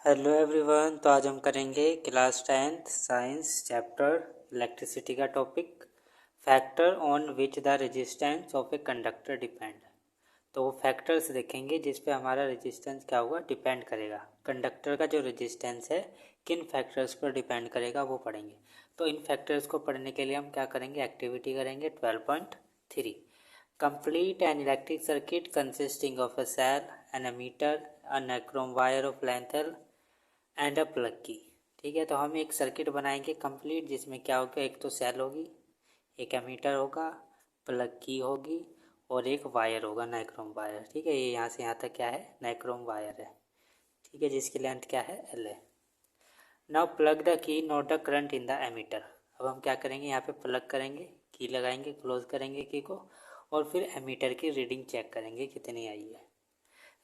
Hello everyone. तो आज हम करेंगे class 10th science chapter electricity का topic factor on which the resistance of a conductor depend. तो वो फैक्टर्स देखेंगे जिस पे हमारा रेजिस्टेंस क्या होगा, डिपेंड करेगा। कंडक्टर का जो रेजिस्टेंस है किन फैक्टर्स पर डिपेंड करेगा वो पढ़ेंगे। तो इन फैक्टर्स को पढ़ने के लिए हम क्या करेंगे, एक्टिविटी करेंगे 12.3। Complete an electric circuit consisting of a cell, an ammeter, a nichrome wire of length L and a plug key. ठीक है, तो हम एक सर्किट बनाएंगे कंप्लीट, जिसमें क्या होगा, एक तो सेल होगी, एक एमीटर होगा, प्लग की होगी और एक वायर होगा, नाइक्रोम वायर। ठीक है, ये यहाँ से यहाँ तक क्या है, नाइक्रोम वायर है। ठीक है, जिसकी लेंथ क्या है, एल है। Now plug the key note the current in the ammeter. अब हम क्या करेंगे, यहाँ पे प्लग करेंगे, की लगाएंगे, क्लोज करेंगे की को, और फिर एमीटर की रीडिंग चेक करेंगे कितनी आई है।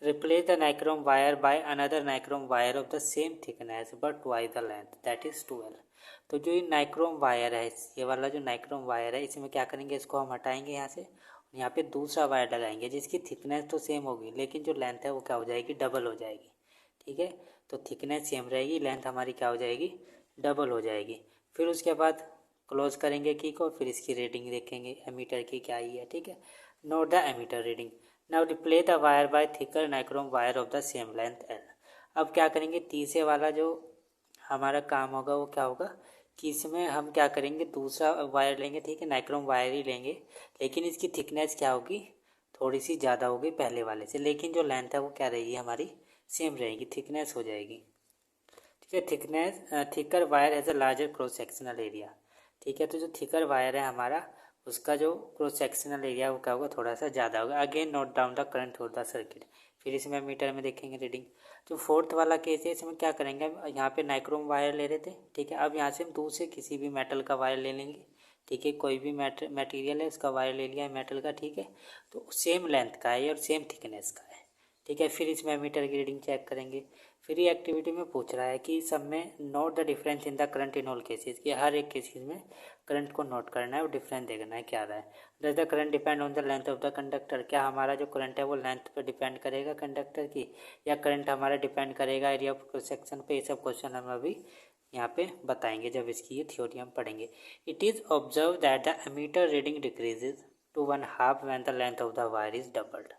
Replace the nichrome wire by another nichrome wire of the same thickness but twice the length, that is 12। तो जो ये नाइक्रोम वायर है, ये वाला जो नाइक्रोम वायर है, इसमें क्या करेंगे, इसको हम हटाएंगे यहाँ से, और यहाँ पे दूसरा वायर लगाएंगे जिसकी थिकनेस तो सेम होगी, लेकिन जो लेंथ है वो क्या हो जाएगी, डबल हो जाएगी। ठीक है, तो थिकनेस सेम रहेगी, लेंथ हमारी क्या हो जाएगी, डबल हो जाएगी। फिर उसके बाद क्लोज करेंगे की को, फिर इसकी रीडिंग देखेंगे एमीटर की क्या आई है। ठीक है, note the ammeter reading. Now replace the wire by thicker nichrome wire of the same length L. अब क्या करेंगे, तीसरे वाला जो हमारा काम होगा वो क्या होगा कि इसमें हम क्या करेंगे, दूसरा वायर लेंगे। ठीक है, नाइक्रोम वायर ही लेंगे, लेकिन इसकी थिकनेस क्या होगी, थोड़ी सी ज़्यादा होगी पहले वाले से, लेकिन जो लेंथ है वो क्या रहेगी, हमारी सेम रहेगी, थिकनेस हो जाएगी। ठीक है, thickness thicker wire has a larger cross sectional area. ठीक है, तो जो थिकर वायर है हमारा, उसका जो क्रॉस सेक्शनल एरिया वो क्या होगा, थोड़ा सा ज़्यादा होगा। Again note down the current through the circuit. फिर इसमें मीटर में देखेंगे रीडिंग। जो फोर्थ वाला केस है, इसमें क्या करेंगे, हम यहाँ पे नाइक्रोम वायर ले रहे थे। ठीक है, अब यहाँ से हम दूसरे किसी भी मेटल का वायर ले लेंगे। ठीक है, कोई भी मटेरियल है उसका वायर ले लिया है मेटल का। ठीक है, तो सेम लेंथ का है और सेम थिकनेस का है। ठीक है, फिर इसमें मीटर की रीडिंग चेक करेंगे। फिर ये एक्टिविटी में पूछ रहा है कि सब में note the difference in the current in all cases, कि हर एक केसेस में करंट को नोट करना है और डिफरेंस देखना है क्या रहा है। Does the current depend on the length of the conductor, क्या हमारा जो करंट है वो लेंथ पर डिपेंड करेगा कंडक्टर की, या करंट हमारा डिपेंड करेगा एरिया ऑफ क्रॉस सेक्शन पे। ये सब क्वेश्चन हम अभी यहाँ पे बताएंगे जब इसकी ये थ्योरी हम पढ़ेंगे। It is observe that the ammeter reading decreases to 1/2 when the length of the wire is doubled.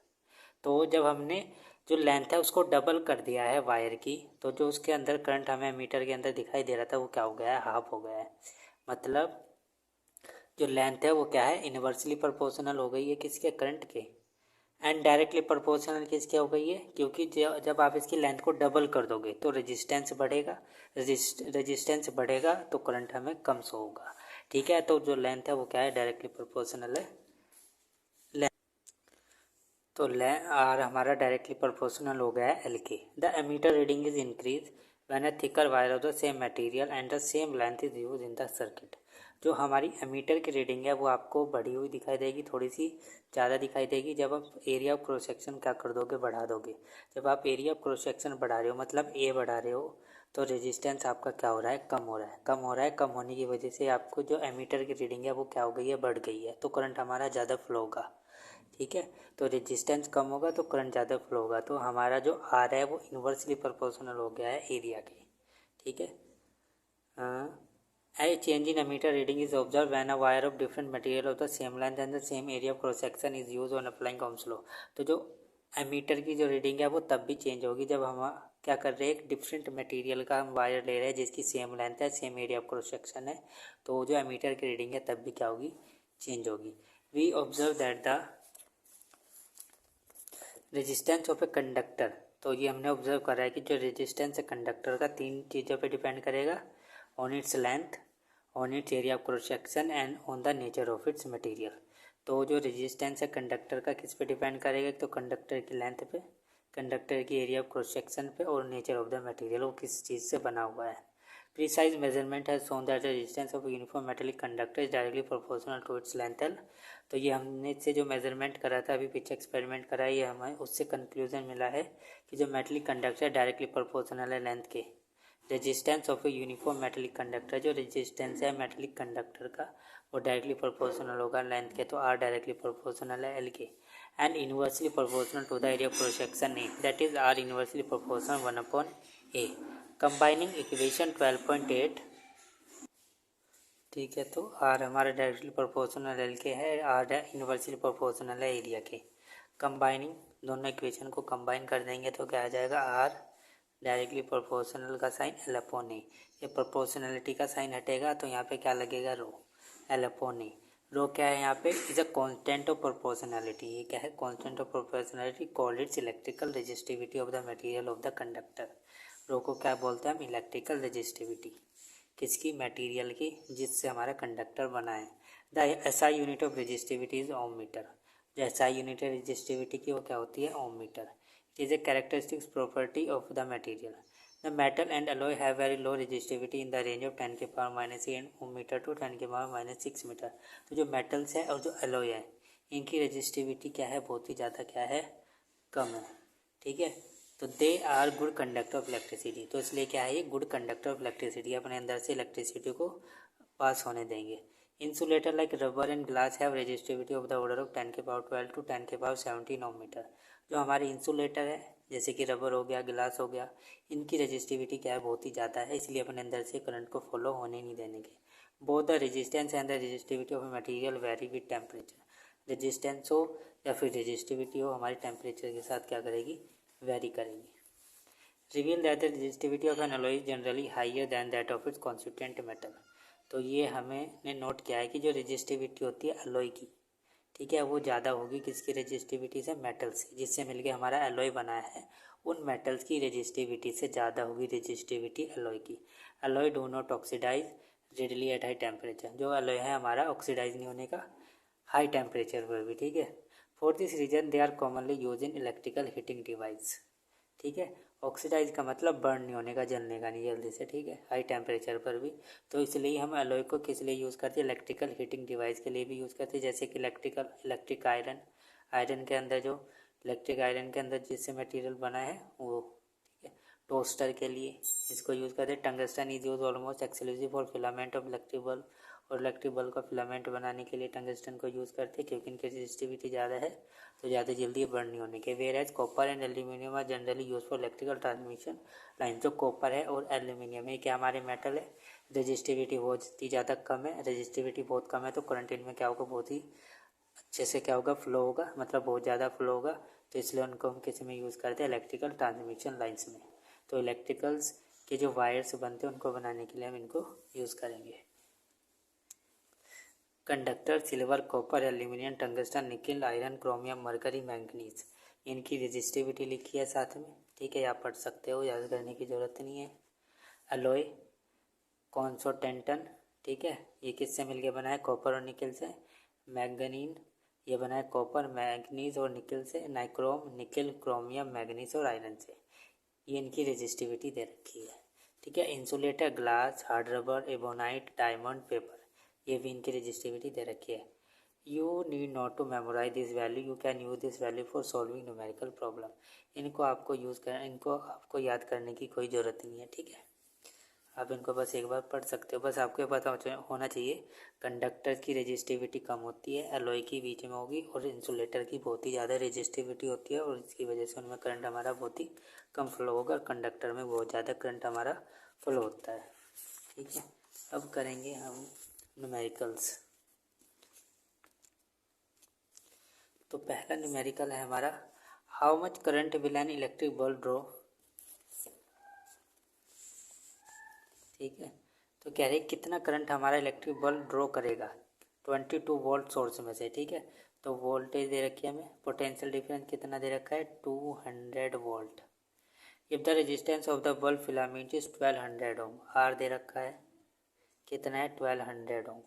तो जब हमने जो लेंथ है उसको डबल कर दिया है वायर की, तो जो उसके अंदर करंट हमें मीटर के अंदर दिखाई दे रहा था वो क्या हो गया है, हाफ हो गया है। मतलब जो लेंथ है वो क्या है, इन्वर्सली प्रोपोर्शनल हो गई है किसके, करंट के। एंड डायरेक्टली प्रोपोर्शनल किसके हो गई है, क्योंकि जब आप इसकी लेंथ को डबल कर दोगे तो रेजिस्टेंस बढ़ेगा, रेजिस्टेंस बढ़ेगा तो करंट हमें कम शो होगा। ठीक है, तो जो लेंथ है वो क्या है, डायरेक्टली प्रोपोर्शनल है। तो आर हमारा डायरेक्टली प्रोपोर्शनल हो गया है एल के। The ammeter reading is increase when a thicker wire of the same material and the same length is use in the circuit. जो हमारी एमीटर की रीडिंग है वो आपको बढ़ी हुई दिखाई देगी, थोड़ी सी ज़्यादा दिखाई देगी जब आप एरिया ऑफ क्रॉस सेक्शन क्या कर दोगे, बढ़ा दोगे। जब आप एरिया ऑफ क्रॉस सेक्शन बढ़ा रहे हो, मतलब ए बढ़ा रहे हो, तो रेजिस्टेंस आपका क्या हो रहा है, कम हो रहा है। कम हो रहा है, कम होने की वजह से आपको जो एमीटर की रीडिंग है वो क्या हो गई है, बढ़ गई है, तो करंट हमारा ज़्यादा फ्लो होगा। ठीक है, तो रेजिस्टेंस कम होगा तो करंट ज़्यादा फ्लो होगा, तो हमारा जो आर है वो इन्वर्सली प्रोपोर्शनल हो गया है एरिया के। ठीक है, a change in ammeter reading is observe when a wire of different material of the same length and the same area of cross section is use on applying Ohm's law. तो जो ammeter की जो reading है वो तब भी change होगी जब हम क्या कर रहे हैं, एक डिफरेंट मटेरियल का हम वायर ले रहे हैं जिसकी सेम लेंथ है, same area of cross section है, तो जो एमीटर की रीडिंग है तब भी क्या होगी, चेंज होगी। We observe that the resistance of a conductor. तो ये हमने ऑब्जर्व करा है कि जो रेजिस्टेंस है कंडक्टर का, तीन चीज़ों पे डिपेंड करेगा, on its length, on it's area of cross section and on the nature of its material. तो जो रेजिस्टेंस है कंडक्टर का किस पे डिपेंड करेगा, तो कंडक्टर की लेंथ पे, कंडक्टर की एरिया ऑफ क्रॉस सेक्शन पे, और नेचर ऑफ द मटेरियल, वो किस चीज़ से बना हुआ है। Precise measurement has shown that the resistance of a uniform metallic conductor is directly proportional to its length L। तो ये हमने इससे जो मेजरमेंट करा था अभी पीछे एक्सपेरिमेंट करा है, ये हमें उससे कंक्लूजन मिला है कि जो मेटलिक कंडक्टर डायरेक्टली प्रोपोर्शनल है लेंथ के। Resistance of a uniform metallic conductor, जो रेजिस्टेंस है मेटलिक कंडक्टर का वो डायरेक्टली प्रोपोर्शनल होगा लेंथ के, तो आर डायरेक्टली प्रोपोर्शनल है एल के। and inversely proportional to the area of cross section A, that is R inversely proportional 1/A. Combining equation 12.8, ठीक है, तो R हमारा डायरेक्टली प्रोपोर्शनल एल के है, R इनवर्सली प्रोपोर्शनल है एरिया के। कंबाइनिंग दोनों इक्वेशन को कंबाइन कर देंगे तो क्या आ जाएगा, R डायरेक्टली प्रोपोर्शनल का साइन एल अपॉन ए, ये प्रोपोर्शनलिटी का साइन हटेगा तो यहाँ पे क्या लगेगा, रो एल अपॉन ए। रो क्या है यहाँ पे, is a constant of proportionality, ये क्या है, constant of proportionality, called its electrical resistivity of the material of the conductor. Rho को क्या बोलते हैं हम, इलेक्ट्रिकल रेजिस्टिविटी, किसकी, मटेरियल की जिससे हमारा कंडक्टर बना है। The SI unit of resistivity is ohm metre, जो एसआई यूनिट है रेजिस्टिविटी की वो क्या होती है, ohm metre. It is a characteristics property of the material. The metal and alloy have very low resistivity in the range of 10⁻³ ohm metre to 10⁻⁶ metre. तो जो metals है और जो alloy है इनकी रेजिस्टिविटी क्या है, बहुत ही ज़्यादा क्या है, कम है, ठीक है। तो they are good conductor of electricity, तो इसलिए क्या है, ये गुड कंडक्टर ऑफ इलेक्ट्रिसिटी, अपने अंदर से इलेक्ट्रिसिटी को पास होने देंगे। Insulator like rubber and glass have resistivity of the order of 10⁻12 to 10⁻17 ohm metre. जो हमारे इंसुलेटर है जैसे कि रबर हो गया, ग्लास हो गया, इनकी रेजिस्टिविटी क्या है, बहुत ही ज़्यादा है, इसलिए अपने अंदर से करंट को फॉलो होने नहीं देने के। Both the resistance and the resistivity of material very with temperature, resistance हो या फिर रेजिस्टिविटी हो हमारी टेम्परेचर के साथ क्या करेगी, वेरी करेगी। Reveal that the resistivity of an alloy is generally higher than that of its constituent metal। तो ये हमने नोट किया है कि जो रेजिस्टिविटी होती है alloy की, ठीक है, वो ज़्यादा होगी किसकी रेजिस्टिविटी से, मेटल से, जिससे मिलके हमारा alloy बना है, उन मेटल्स की रेजिस्टिविटी से ज़्यादा होगी रेजिस्टिविटी alloy की। alloy do not oxidise readily at high temperature, जो alloy है हमारा ऑक्सीडाइज नहीं होने का हाई टेम्परेचर पर भी, ठीक है। For this reason they are commonly use in electrical heating device, ठीक है। ऑक्सीडाइज का मतलब बर्न नहीं होने का, जलने का नहीं जल्दी से, ठीक है, हाई टेम्परेचर पर भी। तो इसलिए हम एलॉय को किस लिए यूज़ करते हैं, इलेक्ट्रिकल हीटिंग डिवाइस के लिए भी यूज़ करते हैं, जैसे कि इलेक्ट्रिक आयरन, आयरन के अंदर जो इलेक्ट्रिक आयरन के अंदर जिससे मटेरियल बना है वो, ठीक है। टोस्टर के लिए इसको यूज़ करते हैं। Tungsten is use almost exclusive for filament of electric bulb, और इलेक्ट्रिक बल्ब का फिलामेंट बनाने के लिए टंगस्टन को यूज़ करते हैं, क्योंकि इनकी रेजिस्टिविटी ज़्यादा है तो ज़्यादा जल्दी बर्न नहीं होने के। Whereas copper and aluminium are generally use for electrical transmission line. जो कॉपर है और एल्यूमिनियम ये क्या हमारे मेटल है, रेजिस्टिविटी बहुत ही ज़्यादा कम है, रेजिस्टिविटी बहुत कम है, तो करंट इनमें क्या होगा, बहुत ही अच्छे से क्या होगा, फ्लो होगा, मतलब बहुत ज़्यादा फ्लो होगा, तो इसलिए उनको हम किस में यूज़ करते हैं, इलेक्ट्रिकल ट्रांसमिशन लाइन्स में। तो इलेक्ट्रिकल्स के जो वायर्स बनते हैं उनको बनाने के लिए हम इनको यूज़ करेंगे। Conductor silver, copper, aluminium, tungsten, nickel, iron, chromium, mercury, manganese, इनकी रेजिस्टिविटी लिखी है साथ में, ठीक है, आप पढ़ सकते हो, याद करने की ज़रूरत नहीं है। अलॉय कॉन्सोटेंटन, ठीक है, ये किससे मिलके बना है, कॉपर और निकिल से। मैंगनीन, ये बना है कॉपर, मैंगनीज और निकिल से। नाइक्रोम, निकिल, क्रोमियम, मैंगनीज और आयरन से, ये इनकी रेजिस्टिविटी दे रखी है, ठीक है। Insulator, glass, hard rubber, ebonite, diamond, paper, ये भी इनकी रेजिस्टिविटी दे रखी है। You need not to memorise this value, you can use this value for solving numerical problem. इनको आपको याद करने की कोई ज़रूरत नहीं है, ठीक है, आप इनको बस एक बार पढ़ सकते हो। बस आपको पता होना चाहिए कंडक्टर की रेजिस्टिविटी कम होती है, एलॉय की बीच में होगी, और इंसुलेटर की बहुत ही ज़्यादा रेजिस्टिविटी होती है, और इसकी वजह से उनमें करंट हमारा बहुत ही कम फ्लो होगा, कंडक्टर में बहुत ज़्यादा करंट हमारा फ्लो होता है, ठीक है। अब करेंगे हम न्यूमेरिकल्स। तो पहला न्यूमेरिकल है हमारा, how much current will an electric bulb draw, ठीक है। तो कह रहे कितना करंट हमारा इलेक्ट्रिक बल्ब ड्रॉ करेगा, 22 वोल्ट सोर्स में से, ठीक है। तो वोल्टेज दे रखी है हमें, पोटेंशियल डिफरेंस कितना दे रखा है, 200 volt. If the resistance of the bulb filament is 1200 ohm, R दे रखा है कितना है, 1200 ओम।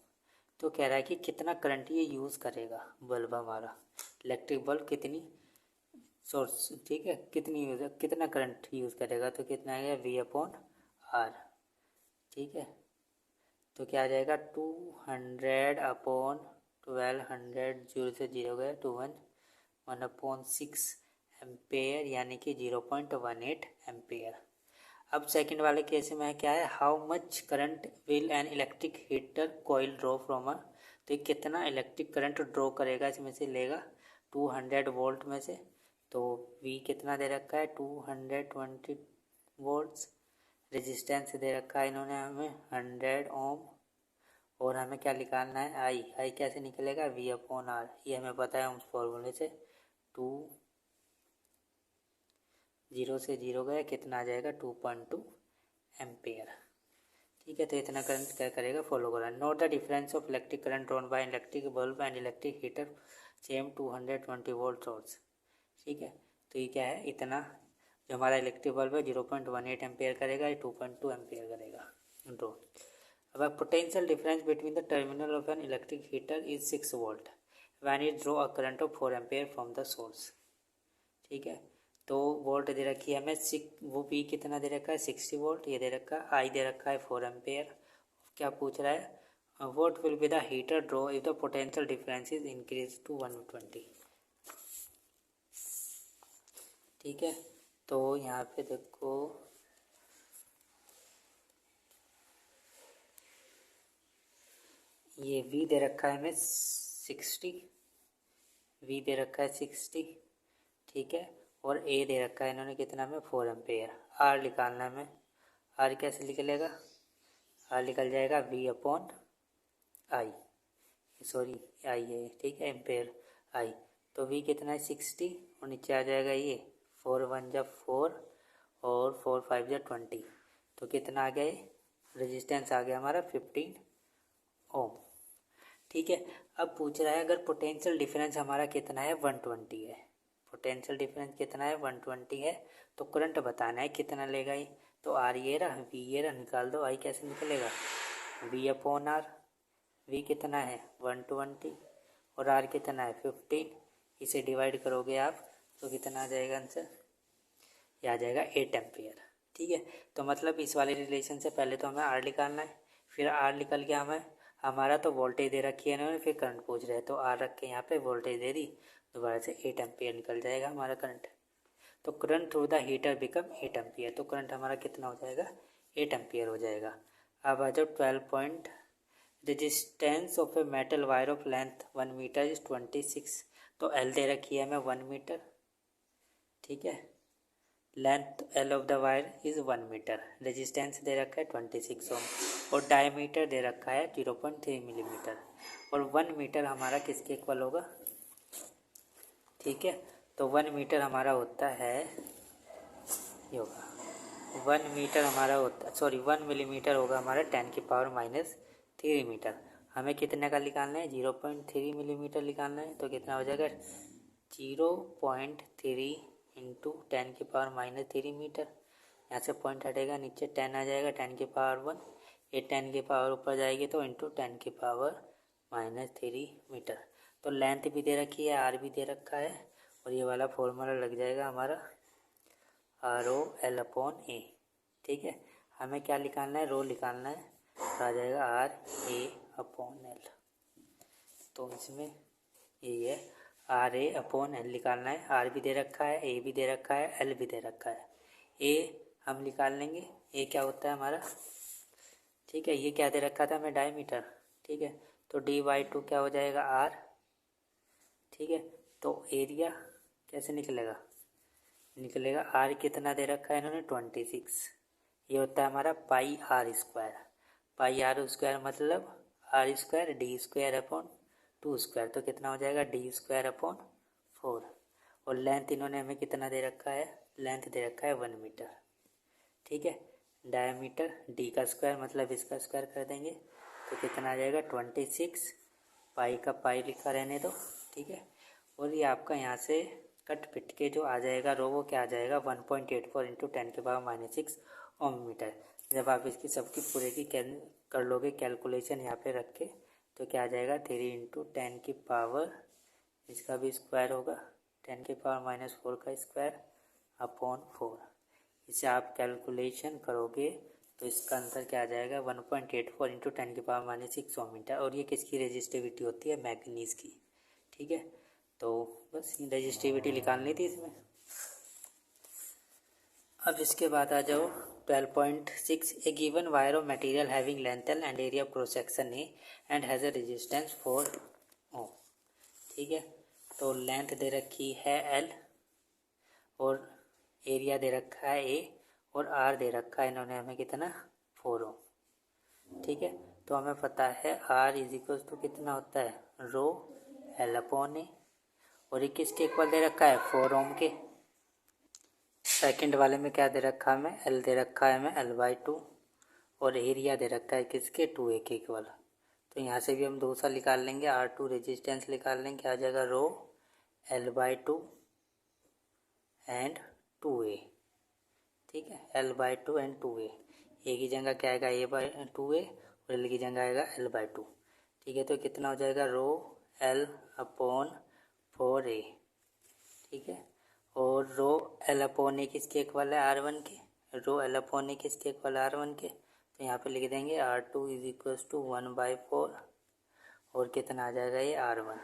तो कह रहा है कि कितना करंट ये यूज़ करेगा बल्ब हमारा, इलेक्ट्रिक बल्ब कितनी सोर्स, ठीक है, कितना करंट यूज़ करेगा, तो कितना आएगा, V/R, ठीक है। तो क्या आ जाएगा, 200/1200, 0 से 0 गया 1/6 एम्पेयर, यानी कि 0.18 एम्पेयर। अब सेकंड वाले केस में क्या है, how much current will an electric heater coil draw from a, तो कितना इलेक्ट्रिक करंट ड्रॉ करेगा, इसमें से लेगा 200 वोल्ट में से, तो V कितना दे रखा है 220 वोल्ट्स। रेजिस्टेंस दे रखा है इन्होंने हमें 100 ओम, और हमें क्या निकालना है आई कैसे निकलेगा V/R, ये हमें पता है उस फॉर्मूले से। 0 से 0 गया, कितना आ जाएगा 2.2 एम्पेयर। ठीक है, तो इतना करंट क्या करेगा फॉलो करा। Note the difference of electric current drawn by electric bulb and electric heater same 220 volt source. ठीक है, तो ये क्या है, इतना जो हमारा इलेक्ट्रिक बल्ब है 0.18 एम्पेयर करेगा, ये 2.2 एम्पेयर करेगा ड्रॉन। अब potential difference between the terminal of an electric heater is 6 volt when it draw a current of 4 ampere from the source. ठीक है, तो वोल्ट दे रखी है हमें वो पी कितना दे रखा है 60 वोल्ट, ये दे रखा है आई दे रखा है 4 एम्पेयर। क्या पूछ रहा है what will be the heater draw if the potential difference is increase to 120। ठीक है, तो यहाँ पे देखो ये V दे रखा है हमें 60, V दे रखा है 60। ठीक है, और A दे रखा है इन्होंने कितना में 4 एम्पेयर। R निकालना है हमें, R कैसे निकलेगा, R निकल जाएगा V/I, सॉरी आई है, ठीक है एम्पेयर आई। तो V कितना है 60, और नीचे आ जाएगा ये 4 1 जा 4 और 4 5 जा 20, तो कितना आ गया, रेजिस्टेंस आ गया हमारा 15 ओम। ठीक है, अब पूछ रहा है अगर पोटेंशियल डिफरेंस हमारा कितना है 120 है, पोटेंशियल डिफरेंस कितना है 120 है, तो करंट बताना है कितना लेगा ये। तो R ये रहा, V ये रहा, निकाल दो आई कैसे निकलेगा V/R। V कितना है 120 और R कितना है 15, इसे डिवाइड करोगे आप तो कितना आ जाएगा आंसर, ये आ जाएगा 8 एम्पेयर। ठीक है, तो मतलब इस वाले रिलेशन से पहले तो हमें R निकालना है, फिर R निकल गया हमें, हमारा तो वोल्टेज दे रखी है इन्होंने, फिर करंट पूछ रहे हैं तो R रख के यहाँ पे वोल्टेज दे दी, दोबारा से 8 एम्पेयर निकल जाएगा हमारा करंट। तो current through the heater become 8 ampere, तो करंट हमारा कितना हो जाएगा 8 एम्पियर हो जाएगा। अब आ जाओ 12 point, resistance of a metal wire of length 1 metre is 26। तो एल दे रखी है हमें 1 मीटर। ठीक है, length l of the wire is 1 metre, resistance दे रखा है 26 ओम, और डायमीटर दे रखा है 0.3 मिलीमीटर, और 1 मीटर हमारा किसके इक्वल होगा। ठीक है, तो 1 मीटर हमारा होता है, ये होगा 1 मीटर हमारा होता, सॉरी 1 मिलीमीटर होगा हमारा 10⁻³ मीटर। हमें कितने का निकालना है 0.3 मिलीमीटर निकालना है, तो कितना हो जाएगा 0.3 इंटू 10⁻³ मीटर। यहाँ से पॉइंट हटेगा, नीचे 10 आ जाएगा 10⁻1, ये 10 की पावर ऊपर जाएगी तो इंटू 10⁻³ मीटर। तो लेंथ भी दे रखी है, R भी दे रखा है, और ये वाला फॉर्मूला लग जाएगा हमारा ROL/A। ठीक है, हमें क्या निकालना है, रो निकालना है, तो आ जाएगा RA/L। तो इसमें यही है RA/L निकालना है, R भी दे रखा है, A भी दे रखा है, L भी दे रखा है। A हम निकाल लेंगे, A क्या होता है हमारा, ठीक है, ये क्या दे रखा था हमें डायमीटर। ठीक है, तो D/2 क्या हो जाएगा R। ठीक है, तो एरिया कैसे निकलेगा, R कितना दे रखा है इन्होंने 26, ये होता है हमारा πr²। πr² मतलब r² d²/2², तो कितना हो जाएगा d²/4। और लेंथ इन्होंने हमें कितना दे रखा है, लेंथ दे रखा है 1 मीटर। ठीक है, डायमीटर d का स्क्वायर मतलब इसका स्क्वायर कर देंगे, तो कितना आ जाएगा 26, पाई का पाई लिखा रहने दो। ठीक है, और ये आपका यहाँ से कट पिट के जो आ जाएगा रो, वो क्या आ जाएगा 1.84 इंटू 10⁻⁶ ओम मीटर। जब आप इसकी सबकी पूरे की कर लोगे कैलकुलेशन यहाँ पे रख के, तो क्या आ जाएगा 3 इंटू 10⁻, इसका भी स्क्वायर होगा 10⁻⁴ का स्क्वायर अपॉन 4। इसे आप कैलकुलेशन करोगे तो इसका आंसर क्या आ जाएगा 1.84 इंटू 10⁻⁶ ओम मीटर। और ये किसकी रेजिस्टिविटी होती है, मैग्नीज की। ठीक है, तो बस रेजिस्टिविटी निकालनी थी इसमें। अब इसके बाद आ जाओ 12.6, a given wire of material having length L and area cross section a and has a resistance 4 ohm. ठीक है, तो लेंथ दे रखी है L और एरिया दे रखा है A और R दे रखा है इन्होंने हमें कितना 4 ओम। ठीक है, तो हमें पता है R इज इक्वल टू कितना होता है रो L अपॉन ए, और ये किसके इक्वल दे रखा है 4 ओम के। सेकंड वाले में क्या दे रखा है हमें L दे रखा है हमें L/2 और एरिया दे रखा है किसके 2A के इक्वल। तो यहाँ से भी हम दूसरा निकाल लेंगे R2 रेजिस्टेंस निकाल लेंगे, आ जाएगा रो L/2 एंड 2A। ठीक है, L/2 एंड 2A, ए की जगह क्या आएगा A/2A और L की जगह आएगा L/2। ठीक है, तो कितना हो जाएगा रो L अपॉन 4A। ठीक है, और रो L अपॉन ए किसके इक्वल है R1 के, रो L अपॉन ए किसके इक्वल है R1 के। तो यहाँ पे लिख देंगे R2 इज इक्वल टू 1/4 और कितना आ जाएगा ये R1,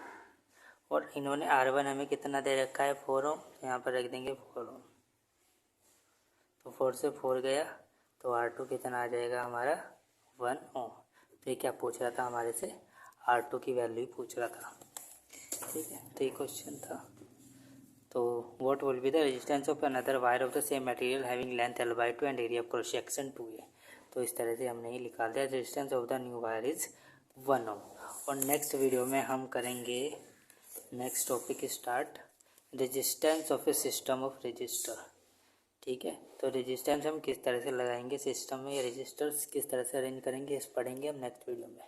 और इन्होंने R1 हमें कितना दे रखा है 4 ओम, तो यहाँ पर रख देंगे 4 ओम। तो 4 से 4 गया तो R2 कितना आ जाएगा हमारा 1 ओम। तो ये क्या पूछ रहा था हमारे से, R2 की वैल्यू ही पूछ रहा था। ठीक है, तो ये क्वेश्चन था। तो what will be the resistance of another wire of the same material having length L/2 and area cross section 2A। तो इस तरह से हमने ये निकाल दिया, resistance of the new wire is 1 ओम। और नेक्स्ट वीडियो में हम करेंगे next topic start, resistance of A system of register. ठीक है, तो रेजिस्टेंस हम किस तरह से लगाएंगे सिस्टम में, या रजिस्टर्स किस तरह से अरेंज करेंगे, इस पढ़ेंगे हम नेक्स्ट वीडियो में।